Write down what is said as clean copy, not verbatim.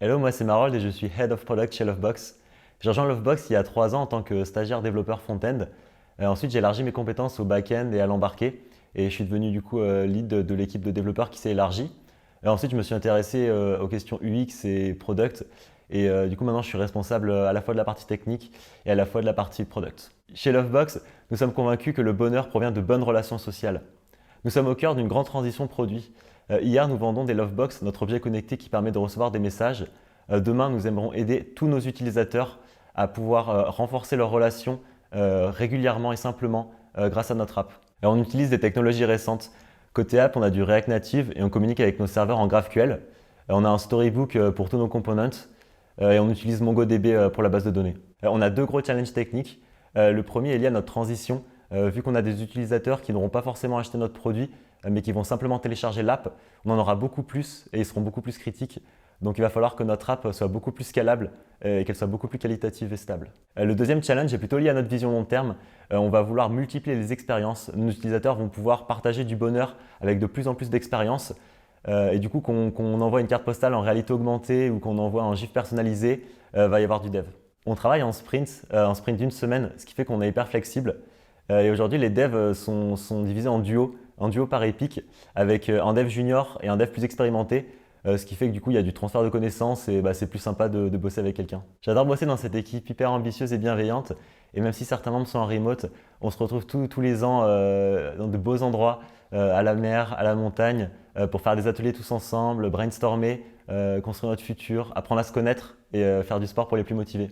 Hello, moi c'est Marold et je suis Head of Product chez Lovebox. J'ai rejoint Lovebox il y a 3 ans en tant que stagiaire développeur front-end. Ensuite, j'ai élargi mes compétences au back-end et à l'embarqué et je suis devenu du coup lead de l'équipe de développeurs qui s'est élargie. Ensuite, je me suis intéressé aux questions UX et product et du coup maintenant je suis responsable à la fois de la partie technique et à la fois de la partie product. Chez Lovebox, nous sommes convaincus que le bonheur provient de bonnes relations sociales. Nous sommes au cœur d'une grande transition produit. Hier, nous vendons des Lovebox, notre objet connecté qui permet de recevoir des messages. Demain, nous aimerons aider tous nos utilisateurs à pouvoir renforcer leurs relations régulièrement et simplement grâce à notre app. Alors, on utilise des technologies récentes. Côté app, on a du React Native et on communique avec nos serveurs en GraphQL. On a un Storybook pour tous nos components et on utilise MongoDB pour la base de données. On a deux gros challenges techniques. Le premier est lié à notre transition. Vu qu'on a des utilisateurs qui n'auront pas forcément acheté notre produit, mais qui vont simplement télécharger l'app, on en aura beaucoup plus et ils seront beaucoup plus critiques. Donc il va falloir que notre app soit beaucoup plus scalable et qu'elle soit beaucoup plus qualitative et stable. Le deuxième challenge est plutôt lié à notre vision long terme. On va vouloir multiplier les expériences. Nos utilisateurs vont pouvoir partager du bonheur avec de plus en plus d'expériences. Et du coup, qu'on envoie une carte postale en réalité augmentée ou qu'on envoie un GIF personnalisé, va y avoir du dev. On travaille en sprint d'une semaine, ce qui fait qu'on est hyper flexible. Et aujourd'hui, les devs sont divisés en duo par épique, avec un dev junior et un dev plus expérimenté, ce qui fait que du coup, il y a du transfert de connaissances et c'est plus sympa de bosser avec quelqu'un. J'adore bosser dans cette équipe hyper ambitieuse et bienveillante, et même si certains membres sont en remote, on se retrouve tous les ans dans de beaux endroits, à la mer, à la montagne, pour faire des ateliers tous ensemble, brainstormer, construire notre futur, apprendre à se connaître et faire du sport pour les plus motivés.